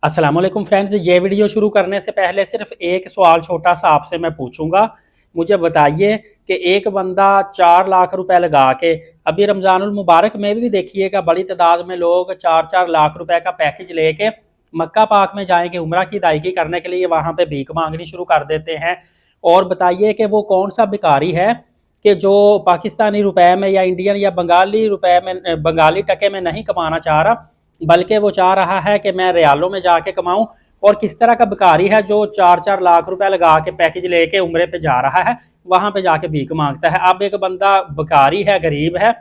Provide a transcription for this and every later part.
अस्सलाम वालेकुम फ्रेंड्स, ये वीडियो शुरू करने से पहले सिर्फ एक सवाल छोटा सा आपसे मैं पूछूंगा। मुझे बताइए कि एक बंदा 4 लाख रुपए लगा के, अभी रमज़ानुल मुबारक में भी देखिएगा बड़ी तादाद में लोग 4-4 लाख रुपए का पैकेज लेके मक्का पाक में जाएंगे उम्रा की अदायगी करने के लिए, वहाँ पे भीख मांगनी शुरू कर देते हैं। और बताइए कि वो कौन सा भिखारी है कि जो पाकिस्तानी रुपए में या इंडियन या बंगाली रुपए में, बंगाली टके में नहीं कमाना चाह रहा, बल्कि वो चाह रहा है कि मैं रियालों में जाके कमाऊं। और किस तरह का भिखारी है जो 4-4 लाख रुपए लगा के पैकेज लेके उम्रे पे जा रहा है, वहां पे जाके भीख मांगता है। अब एक बंदा भिखारी है, गरीब है,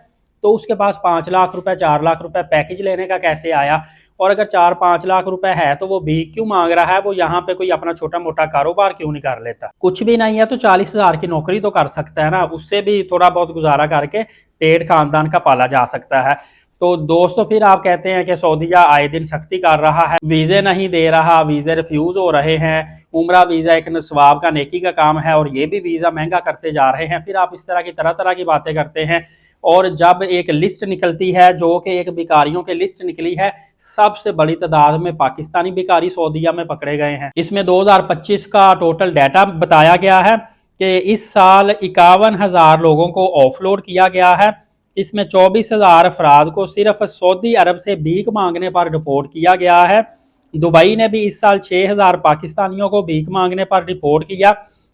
तो उसके पास 5 लाख रुपए 4 लाख रुपए पैकेज लेने का कैसे आया? और अगर 4-5 लाख रुपए है तो वो भीख क्यों मांग रहा है? वो यहाँ पे कोई अपना छोटा मोटा कारोबार क्यों नहीं कर लेता? कुछ भी नहीं है तो 40,000 की नौकरी तो कर सकता है ना, उससे भी थोड़ा बहुत गुजारा करके पेट खानदान का पाला जा सकता है। तो दोस्तों, फिर आप कहते हैं कि सऊदीया आए दिन सख्ती कर रहा है, वीज़े नहीं दे रहा, वीज़े रिफ्यूज़ हो रहे हैं। उम्रा वीज़ा एक सवाब का, नेकी का काम है, और ये भी वीज़ा महंगा करते जा रहे हैं। फिर आप इस तरह की तरह तरह की बातें करते हैं। और जब एक लिस्ट निकलती है, जो कि एक भिखारियों की लिस्ट निकली है, सबसे बड़ी तादाद में पाकिस्तानी भिखारी सऊदीया में पकड़े गए हैं। इसमें 2025 का टोटल डाटा बताया गया है कि इस साल 51,000 लोगों को ऑफलोड किया गया है। इसमें 24,000 अफराद को सिर्फ सऊदी अरब से भीख मांगने पर रिपोर्ट किया गया है। दुबई ने भी इस साल 6,000 पाकिस्तानियों को भीख मांगने पर रिपोर्ट किया।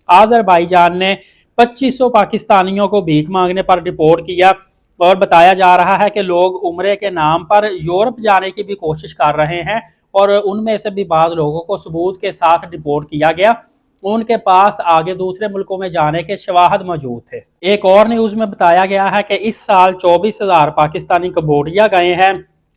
आज़रबाईजान ने 2500 पाकिस्तानियों को भीख मांगने पर रिपोर्ट किया। और बताया जा रहा है कि लोग उम्रे के नाम पर यूरोप जाने की भी कोशिश कर रहे हैं, और उनमें से भी बाज़ लोगों को सबूत के साथ रिपोर्ट किया गया। उनके पास आगे दूसरे मुल्कों में जाने के शवाहद मौजूद थे। एक और न्यूज़ में बताया गया है कि इस साल 24,000 पाकिस्तानी कंबोडिया गए हैं,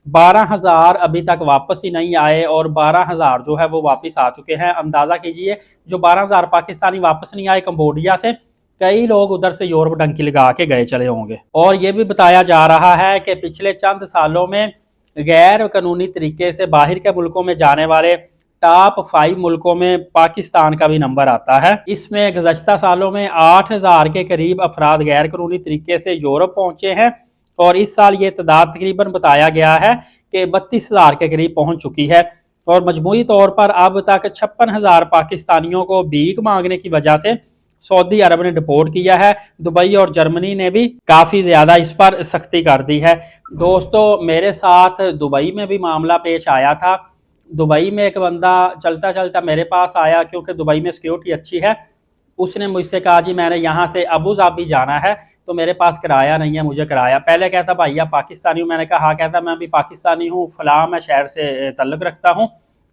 12,000 अभी तक वापस ही नहीं आए, और 12,000 जो है वो वापस आ चुके हैं। अंदाज़ा कीजिए, जो 12,000 पाकिस्तानी वापस नहीं आए कंबोडिया से, कई लोग उधर से यूरोप डंकी लगा के गए चले होंगे। और ये भी बताया जा रहा है कि पिछले चंद सालों में गैर कानूनी तरीके से बाहर के मुल्कों में जाने वाले टॉप 5 मुल्कों में पाकिस्तान का भी नंबर आता है। इसमें गुज़श्ता सालों में 8,000 के करीब अफराद गैर कानूनी तरीके से यूरोप पहुंचे हैं, और इस साल ये तादाद तकरीबन बताया गया है कि 32,000 के करीब पहुंच चुकी है। और मजमूई तौर पर अब तक 56,000 पाकिस्तानियों को भीख मांगने की वजह से सऊदी अरब ने डिपोर्ट किया है। दुबई और जर्मनी ने भी काफ़ी ज़्यादा इस पर सख्ती कर दी है। दोस्तों, मेरे साथ दुबई में भी मामला पेश आया था। दुबई में एक बंदा चलता चलता मेरे पास आया, क्योंकि दुबई में सिक्योरिटी अच्छी है। उसने मुझसे कहा, जी मैंने यहाँ से अबू धाबी जाना है, तो मेरे पास किराया नहीं है, मुझे किराया। पहले कहता भाई आप पाकिस्तानी हूँ, मैंने कहा हाँ। कहता मैं भी पाकिस्तानी हूँ, फलां मैं शहर से तल्लुक़ रखता हूँ,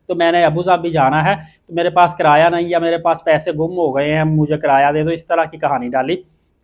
तो मैंने अबू धाबी जाना है, तो मेरे पास किराया नहीं है, मेरे पास पैसे गुम हो गए हैं, मुझे किराया दे दो। इस तरह की कहानी डाली।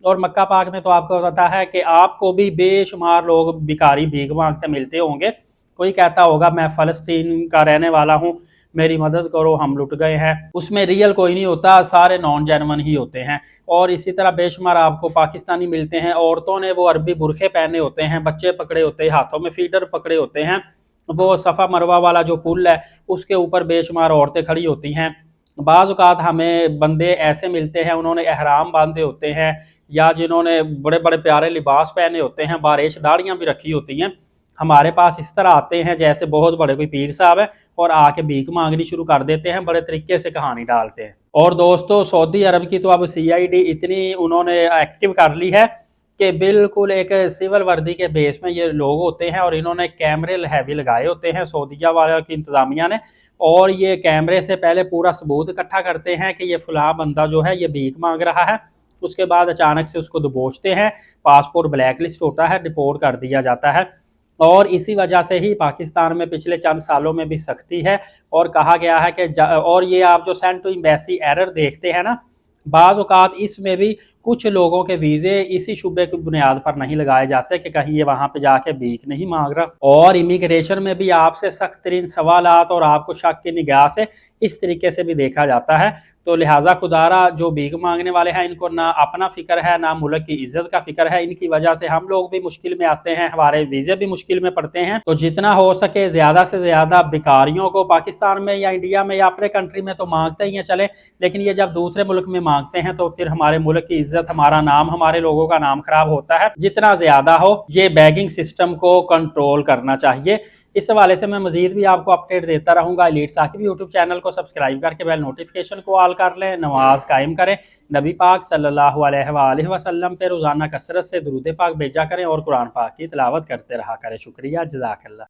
और मक्का पाक में तो आपको पता है कि आपको भी बेशुमार लोग भिखारी भीख मांगते मिलते होंगे। कोई कहता होगा मैं फ़लस्तीन का रहने वाला हूँ, मेरी मदद करो, हम लुट गए हैं। उसमें रियल कोई नहीं होता, सारे नॉन जेन्युइन ही होते हैं। और इसी तरह बेशुमार आपको पाकिस्तानी मिलते हैं। औरतों ने वो अरबी बुरखे पहने होते हैं, बच्चे पकड़े होते हैं, हाथों में फीडर पकड़े होते हैं। वो सफ़ा मरवा वाला जो पुल है, उसके ऊपर बेशुमार औरतें खड़ी होती हैं। बाज़ औक़ात हमें बंदे ऐसे मिलते हैं, उन्होंने एहराम बांधे होते हैं, या जिन्होंने बड़े बड़े प्यारे लिबास पहने होते हैं, बारिश दाढ़ियाँ भी रखी होती हैं। हमारे पास इस तरह आते हैं जैसे बहुत बड़े कोई पीर साहब है, और आके भीख मांगनी शुरू कर देते हैं, बड़े तरीके से कहानी डालते हैं। और दोस्तों, सऊदी अरब की तो अब CID इतनी उन्होंने एक्टिव कर ली है कि बिल्कुल एक सिविल वर्दी के बेस में ये लोग होते हैं, और इन्होंने कैमरे हैवी लगाए होते हैं सऊदीया वालों की इंतज़ामिया ने। और ये कैमरे से पहले पूरा सबूत इकट्ठा करते हैं कि ये फ़लाँ बंदा जो है ये भीख मांग रहा है। उसके बाद अचानक से उसको दबोचते हैं, पासपोर्ट ब्लैक लिस्ट होता है, डिपोर्ट कर दिया जाता है। और इसी वजह से ही पाकिस्तान में पिछले चंद सालों में भी सख्ती है। और कहा गया है कि और ये आप जो सेंड टू एम्बेसी एरर देखते हैं ना, बाज़ औक़ात इसमें भी कुछ लोगों के वीज़े इसी शुबे की बुनियाद पर नहीं लगाए जाते कि कहीं ये वहाँ पे जाके भीख नहीं मांग रहा। और इमिग्रेशन में भी आपसे सख्त तरीन सवालात और आपको शक की निगाह से इस तरीके से भी देखा जाता है। तो लिहाजा खुदारा जो भीख मांगने वाले हैं, इनको ना अपना फ़िक्र है, ना मुल्क की इज़्ज़त का फ़िक्र है। इनकी वजह से हम लोग भी मुश्किल में आते हैं, हमारे वीज़े भी मुश्किल में पड़ते हैं। तो जितना हो सके ज़्यादा से ज़्यादा भिखारियों को पाकिस्तान में या इंडिया में या अपने कंट्री में तो मांगते ही हैं चले, लेकिन ये जब दूसरे मुल्क में मांगते हैं तो फिर हमारे मुल्क की इज़्ज़त عزت ہمارا نام ہمارے لوگوں کا نام خراب ہوتا ہے، جتنا زیادہ ہو یہ بیگنگ سسٹم کو کنٹرول کرنا چاہیے۔ اس حوالے سے میں مزید بھی آپ کو اپڈیٹ دیتا رہوں گا۔ ایلیٹ ثاقب یوٹیوب چینل کو سبسکرائب کر کے بیل نوٹیفیکیشن کو آل کر لیں، نماز قائم کریں، نبی پاک صلی اللہ علیہ وآلہ وسلم پہ روزانہ کثرت سے درود پاک بھیجا کریں اور قرآن پاک کی تلاوت کرتے رہا کریں۔ شکریہ، جزاک اللہ۔